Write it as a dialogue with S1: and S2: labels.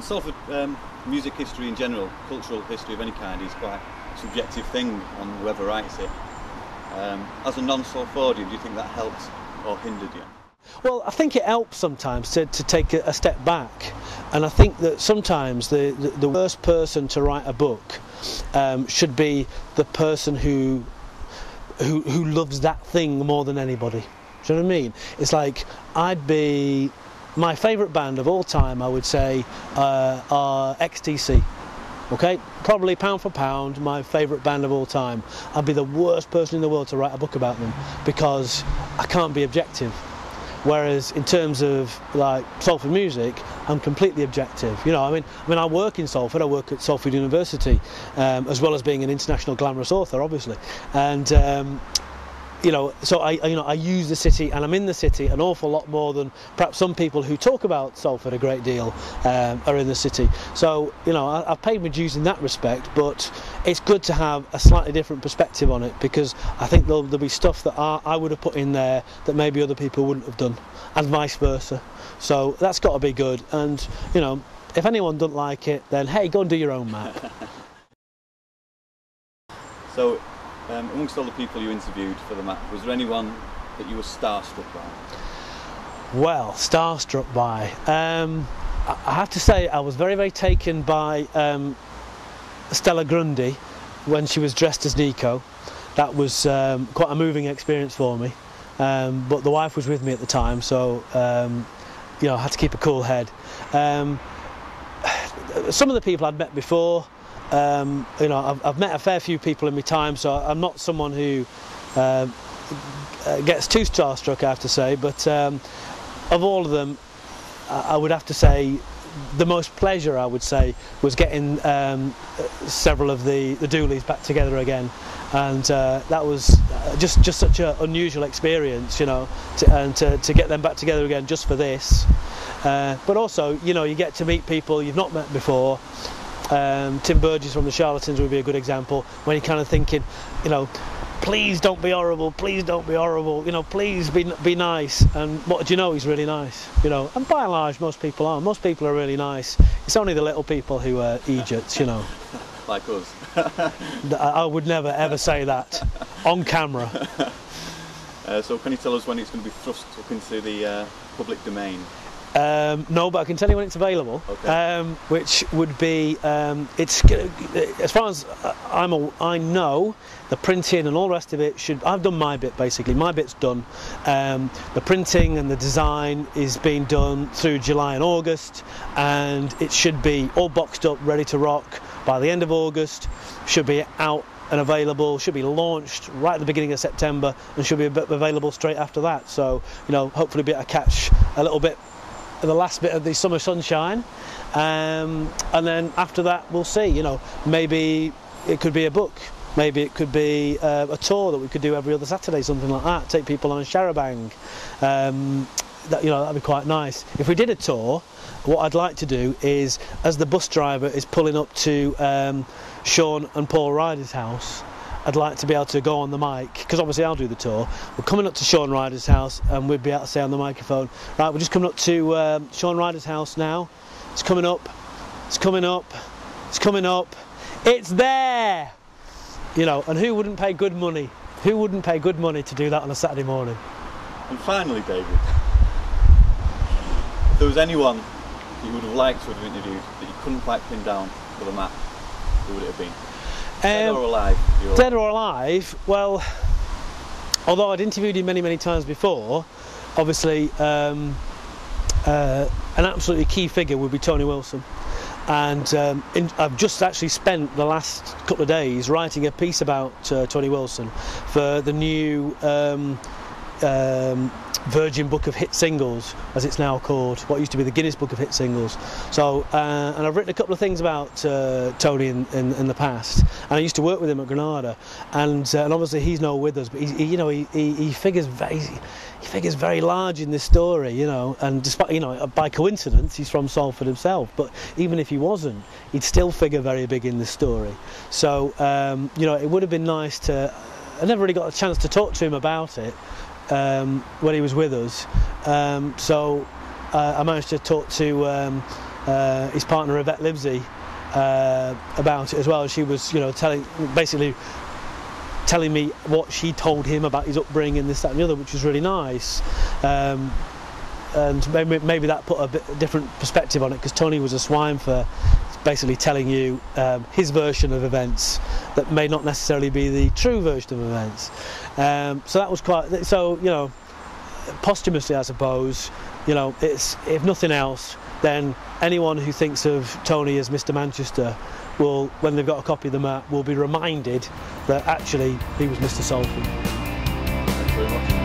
S1: Salford music history in general, cultural history of any kind, is quite a subjective thing on whoever writes it. As a non-Salfordian, do you think that helped or hindered you?
S2: Well, I think it helps sometimes to take a step back, and I think that sometimes the worst person to write a book should be the person who loves that thing more than anybody. Do you know what I mean? It's like, my favourite band of all time, I would say, are XTC. Okay, probably pound for pound my favourite band of all time. I'd be the worst person in the world to write a book about them because I can't be objective. Whereas in terms of like Salford music, I'm completely objective. You know, I mean, I work in Salford. I work at Salford University, as well as being an international glamorous author, obviously. And you know, so I use the city, and I'm in the city an awful lot more than perhaps some people who talk about Salford a great deal are in the city. So, you know, I've paid my dues in that respect, but it's good to have a slightly different perspective on it, because I think there'll be stuff that I would have put in there that maybe other people wouldn't have done, and vice versa. So that's got to be good. And, you know, if anyone doesn't like it, then hey, go and do your own map.
S1: So, amongst all the people you interviewed for the map, was there anyone that you were starstruck by?
S2: Well, starstruck by, I have to say I was very, very taken by Stella Grundy when she was dressed as Nico. That was quite a moving experience for me, but the wife was with me at the time, so you know, I had to keep a cool head. Some of the people I'd met before. You know, I've met a fair few people in my time, so I'm not someone who gets too starstruck, I have to say, but of all of them, I would have to say the most pleasure, I would say, was getting several of the Dooleys back together again, and that was just such an unusual experience, you know, to get them back together again just for this. But also, you know, you get to meet people you've not met before. Tim Burgess from the Charlatans would be a good example, when you're kind of thinking, you know, please don't be horrible, please don't be horrible, you know, please be nice. And what do you know, he's really nice, you know, and by and large most people are really nice. It's only the little people who are idiots, you know.
S1: Like us.
S2: I would never ever say that on camera.
S1: So can you tell us when it's going to be thrust up into the public domain?
S2: No, but I can tell you when it's available.
S1: Okay.
S2: Which would be, it's, as far as I know, the printing and all the rest of it I've done my bit basically. My bit's done. The printing and the design is being done through July and August, and it should be all boxed up, ready to rock by the end of August. Should be out and available, should be launched right at the beginning of September, and should be available straight after that. So, you know, hopefully be able to catch a little bit the last bit of the summer sunshine, and then after that we'll see, you know, maybe it could be a book, maybe it could be a tour that we could do every other Saturday, something like that, take people on a charabang. That, you know, that'd be quite nice. If we did a tour, what I'd like to do is, as the bus driver is pulling up to Sean and Paul Ryder's house, I'd like to be able to go on the mic, because obviously I'll do the tour. We're coming up to Sean Ryder's house, and we'd be able to say on the microphone, right, we're just coming up to Sean Ryder's house now. It's coming up, it's coming up, it's coming up, it's there! You know, and who wouldn't pay good money? Who wouldn't pay good money to do that on a Saturday morning?
S1: And finally, David, if there was anyone you would have liked to have interviewed that you couldn't quite pin down for the map, who would it have been? Dead or alive?
S2: Dead or alive? Well, although I'd interviewed him many, many times before, obviously an absolutely key figure would be Tony Wilson. And I've just actually spent the last couple of days writing a piece about Tony Wilson for the new Virgin Book of Hit Singles, as it's now called, what used to be the Guinness Book of Hit Singles. So, and I've written a couple of things about Tony in the past, and I used to work with him at Granada, and obviously he's no with us, but he figures very large in this story, you know, and despite, you know, by coincidence he's from Salford himself, but even if he wasn't, he'd still figure very big in this story. So, you know, it would have been nice to. I never really got a chance to talk to him about it when he was with us, so I managed to talk to his partner Yvette Livesey about it as well. She was, you know, basically telling me what she told him about his upbringing, this, that and the other, which was really nice. And maybe that put a bit different perspective on it, because Tony was a swine for basically telling you his version of events that may not necessarily be the true version of events. So that was quite, so, you know, posthumously I suppose, you know, it's, if nothing else, then anyone who thinks of Tony as Mr. Manchester will, when they've got a copy of the map, will be reminded that actually he was Mr. Salford.
S1: Thanks very much.